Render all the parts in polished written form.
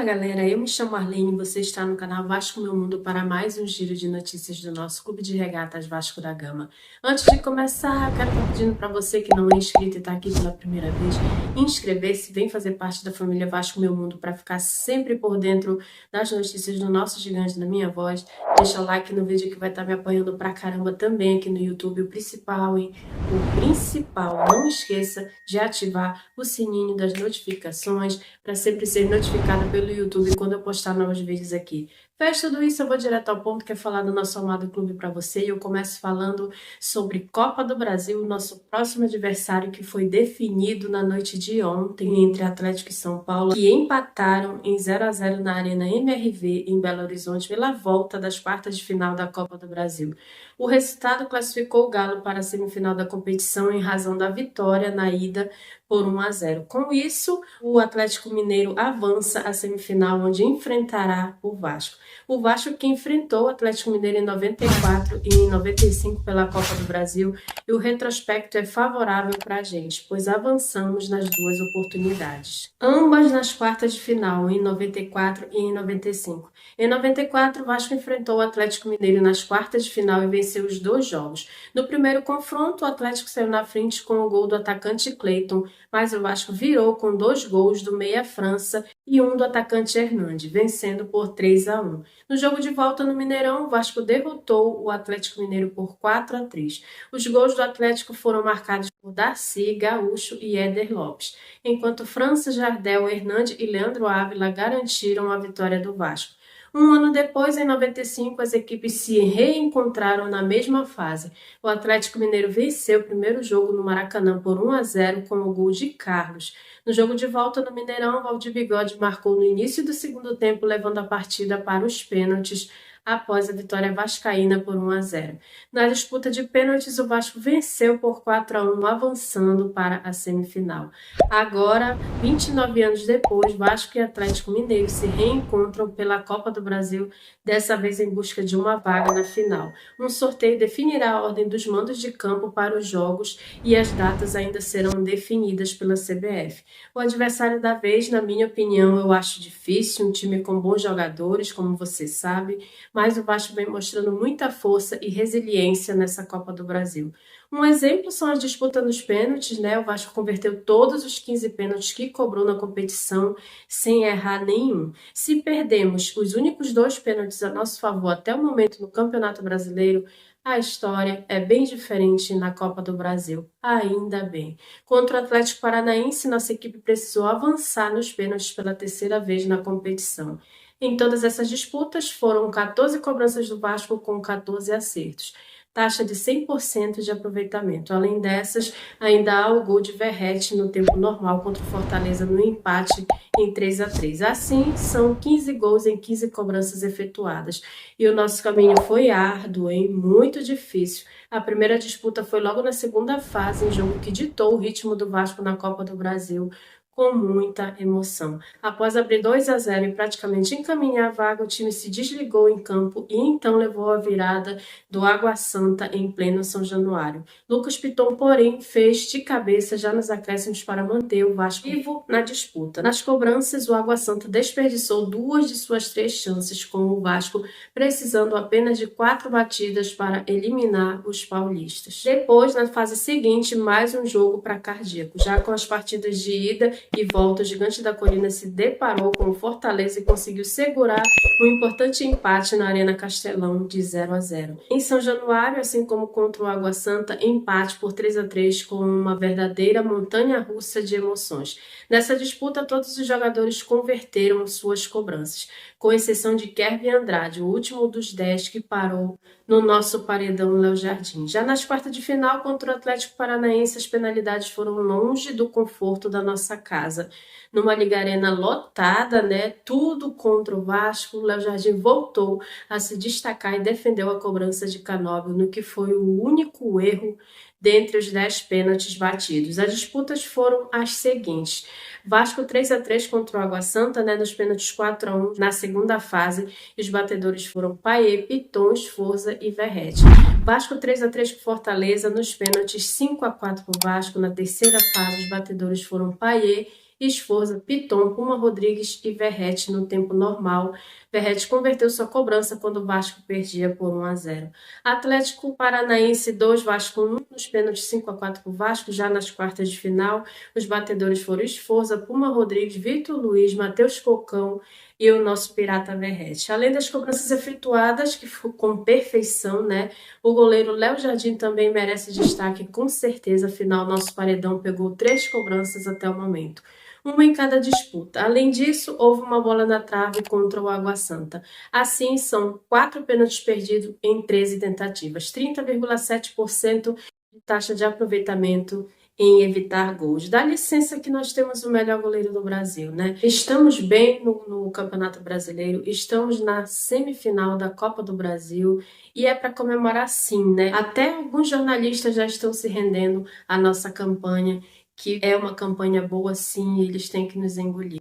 galera, eu me chamo Arlene e você está no canal Vasco Meu Mundo para mais um giro de notícias do nosso Clube de Regatas Vasco da Gama. Antes de começar, quero estar pedindo para você que não é inscrito e está aqui pela primeira vez, inscrever-se, vem fazer parte da família Vasco Meu Mundo para ficar sempre por dentro das notícias do nosso gigante da minha voz. Deixa o like no vídeo que vai estar me apoiando pra caramba também aqui no YouTube. O principal, hein? O principal, não esqueça de ativar o sininho das notificações para sempre ser notificado pelo YouTube quando eu postar novos vídeos aqui. Fecha tudo isso, eu vou direto ao ponto que é falar do nosso amado clube para você, e eu começo falando sobre Copa do Brasil, nosso próximo adversário que foi definido na noite de ontem entre Atlético e São Paulo, que empataram em 0-0 na Arena MRV em Belo Horizonte pela volta das quartas de final da Copa do Brasil. O resultado classificou o Galo para a semifinal da competição em razão da vitória na ida por 1-0. Com isso, o Atlético Mineiro avança à semifinal, onde enfrentará o Vasco. O Vasco que enfrentou o Atlético Mineiro em 94 e em 95 pela Copa do Brasil, e o retrospecto é favorável para a gente, pois avançamos nas duas oportunidades. Ambas nas quartas de final, em 94 e em 95. Em 94, o Vasco enfrentou o Atlético Mineiro nas quartas de final e venceu os dois jogos. No primeiro confronto, o Atlético saiu na frente com o gol do atacante Cleiton, mas o Vasco virou com 2 gols do meia França e um do atacante Hernandes, vencendo por 3-1. No jogo de volta no Mineirão, o Vasco derrotou o Atlético Mineiro por 4-3. Os gols do Atlético foram marcados por Darcy, Gaúcho e Éder Lopes, enquanto França, Jardel, Hernandes e Leandro Ávila garantiram a vitória do Vasco. Um ano depois, em 95, as equipes se reencontraram na mesma fase. O Atlético Mineiro venceu o primeiro jogo no Maracanã por 1-0 com o gol de Carlos. No jogo de volta no Mineirão, Valdir Bigode marcou no início do segundo tempo, levando a partida para os pênaltis após a vitória vascaína por 1-0. Na disputa de pênaltis, o Vasco venceu por 4-1, avançando para a semifinal. Agora, 29 anos depois, Vasco e Atlético Mineiro se reencontram pela Copa do Brasil, dessa vez em busca de uma vaga na final. Um sorteio definirá a ordem dos mandos de campo para os jogos e as datas ainda serão definidas pela CBF. O adversário da vez, na minha opinião, eu acho difícil, um time com bons jogadores, como você sabe, mas o Vasco vem mostrando muita força e resiliência nessa Copa do Brasil. Um exemplo são as disputas nos pênaltis, né? O Vasco converteu todos os 15 pênaltis que cobrou na competição sem errar nenhum. Se perdemos os únicos 2 pênaltis a nosso favor até o momento no Campeonato Brasileiro, a história é bem diferente na Copa do Brasil, ainda bem. Contra o Atlético Paranaense, nossa equipe precisou avançar nos pênaltis pela 3ª vez na competição. Em todas essas disputas, foram 14 cobranças do Vasco com 14 acertos. Taxa de 100% de aproveitamento. Além dessas, ainda há o gol de Verratti no tempo normal contra o Fortaleza no empate em 3-3. Assim, são 15 gols em 15 cobranças efetuadas. E o nosso caminho foi árduo, hein? Muito difícil. A primeira disputa foi logo na segunda fase, em jogo que ditou o ritmo do Vasco na Copa do Brasil, com muita emoção. Após abrir 2-0 e praticamente encaminhar a vaga, o time se desligou em campo e então levou a virada do Água Santa em pleno São Januário. Lucas Piton, porém, fez de cabeça já nos acréscimos para manter o Vasco vivo na disputa. Nas cobranças, o Água Santa desperdiçou 2 de suas 3 chances, com o Vasco precisando apenas de 4 batidas para eliminar os paulistas. Depois, na fase seguinte, mais um jogo para cardíaco. Já com as partidas de ida e volta, o Gigante da Colina se deparou com o Fortaleza e conseguiu segurar um importante empate na Arena Castelão de 0-0. Em São Januário, assim como contra o Água Santa, empate por 3-3 com uma verdadeira montanha-russa de emoções. Nessa disputa, todos os jogadores converteram suas cobranças, com exceção de Kervin Andrade, o último dos 10 que parou no nosso paredão Léo Jardim. Já nas quartas de final, contra o Atlético Paranaense, as penalidades foram longe do conforto da nossa casa. Numa Liga Arena lotada, né? Tudo contra o Vasco, o Léo Jardim voltou a se destacar e defendeu a cobrança de Canóbio, no que foi o único erro dentre os 10 pênaltis batidos. As disputas foram as seguintes: Vasco 3-3 contra o Água Santa, né, nos pênaltis 4-1 na segunda fase, e os batedores foram Payet, Piton, Sforza e Verratti. Vasco 3-3 com Fortaleza, nos pênaltis 5-4 para o Vasco. Na terceira fase, os batedores foram Payet Esforza, Piton, Puma Rodrigues e Verratti no tempo normal. Verratti converteu sua cobrança quando o Vasco perdia por 1-0. Atlético Paranaense 2, Vasco 1, nos pênaltis 5-4 para o Vasco, já nas quartas de final. Os batedores foram Esforza, Puma Rodrigues, Vitor Luiz, Matheus Cocão e o nosso pirata Verratti. Além das cobranças efetuadas, que foi com perfeição, né? O goleiro Léo Jardim também merece destaque, com certeza. Afinal, nosso paredão pegou 3 cobranças até o momento, uma em cada disputa. Além disso, houve uma bola na trave contra o Água Santa. Assim, são 4 pênaltis perdidos em 13 tentativas, 30,7% de taxa de aproveitamento em evitar gols. Dá licença que nós temos o melhor goleiro do Brasil, né? Estamos bem no Campeonato Brasileiro, estamos na semifinal da Copa do Brasil e é para comemorar sim, né? Até alguns jornalistas já estão se rendendo à nossa campanha, que é uma campanha boa sim, e eles têm que nos engolir.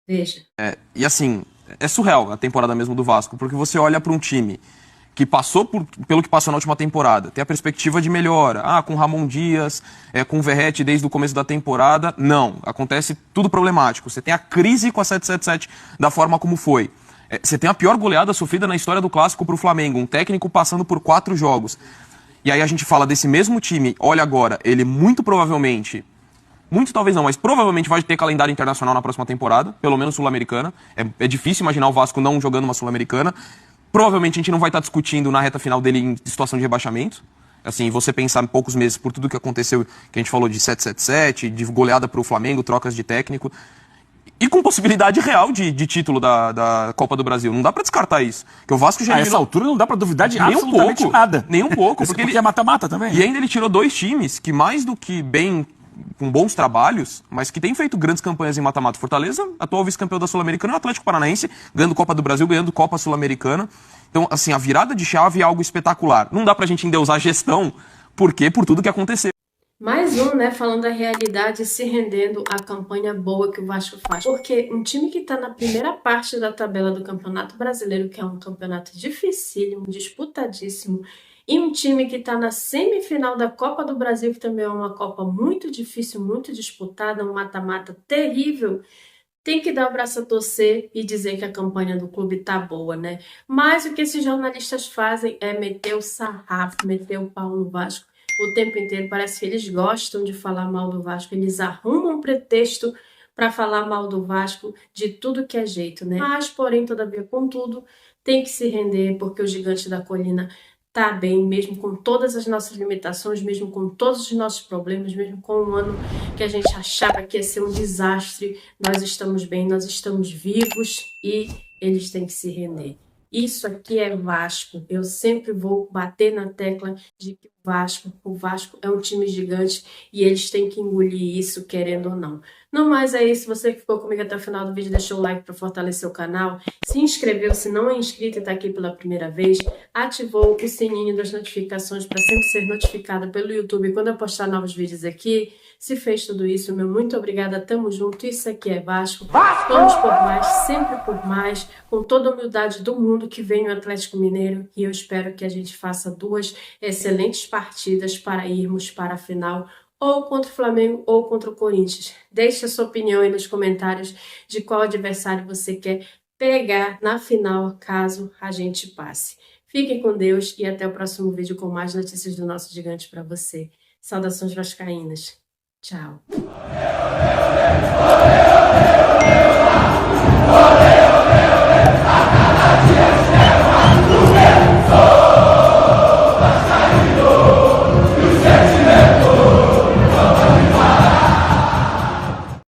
Veja. E assim, é surreal a temporada mesmo do Vasco, porque você olha para um time que passou pelo que passou na última temporada, tem a perspectiva de melhora. Com Ramon Dias, com o Verratti desde o começo da temporada. Não, acontece tudo problemático. Você tem a crise com a 777 da forma como foi. Você tem a pior goleada sofrida na história do Clássico para o Flamengo, um técnico passando por 4 jogos. E aí a gente fala desse mesmo time, olha agora, ele muito provavelmente, muito talvez não, mas provavelmente vai ter calendário internacional na próxima temporada, pelo menos sul-americana. É difícil imaginar o Vasco não jogando uma sul-americana. Provavelmente a gente não vai estar discutindo na reta final dele em situação de rebaixamento. Assim, você pensar em poucos meses por tudo que aconteceu, que a gente falou de 777, de goleada para o Flamengo, trocas de técnico. E com possibilidade real de título da Copa do Brasil. Não dá pra descartar isso. Porque o Vasco já eliminou... essa altura não dá pra duvidar de absolutamente nada. Nem um pouco. Porque é mata-mata também. E ainda ele tirou 2 times que, mais do que bem, com bons trabalhos, mas que têm feito grandes campanhas em mata-mata. Fortaleza, atual vice-campeão da Sul-Americana, e o Atlético Paranaense, ganhando Copa do Brasil, ganhando Copa Sul-Americana. Então, assim, a virada de chave é algo espetacular. Não dá pra gente endeusar a gestão, porque por tudo que aconteceu. Mais um, né, falando a realidade, se rendendo à campanha boa que o Vasco faz. Porque um time que está na primeira parte da tabela do Campeonato Brasileiro, que é um campeonato dificílimo, disputadíssimo, e um time que está na semifinal da Copa do Brasil, que também é uma Copa muito difícil, muito disputada, um mata-mata terrível, tem que dar o braço a torcer e dizer que a campanha do clube tá boa, né? Mas o que esses jornalistas fazem é meter o sarrafo, meter o pau no Vasco o tempo inteiro. Parece que eles gostam de falar mal do Vasco, eles arrumam um pretexto para falar mal do Vasco de tudo que é jeito, né? Mas, porém, todavia, contudo, tem que se render, porque o Gigante da Colina tá bem, mesmo com todas as nossas limitações, mesmo com todos os nossos problemas, mesmo com um ano que a gente achava que ia ser um desastre. Nós estamos bem, nós estamos vivos e eles têm que se render. Isso aqui é Vasco. Eu sempre vou bater na tecla de que o Vasco é um time gigante e eles têm que engolir isso, querendo ou não. No mais é isso. Você que ficou comigo até o final do vídeo, deixou o like para fortalecer o canal. Se inscreveu, se não é inscrito e está aqui pela primeira vez. Ativou o sininho das notificações para sempre ser notificada pelo YouTube quando eu postar novos vídeos aqui. Se fez tudo isso, meu muito obrigada, tamo junto, isso aqui é Vasco. Vamos por mais, sempre por mais, com toda a humildade do mundo que vem o Atlético Mineiro, e eu espero que a gente faça 2 excelentes partidas para irmos para a final, ou contra o Flamengo ou contra o Corinthians. Deixe a sua opinião aí nos comentários de qual adversário você quer pegar na final, caso a gente passe. Fiquem com Deus e até o próximo vídeo com mais notícias do nosso gigante para você. Saudações vascaínas. Tchau.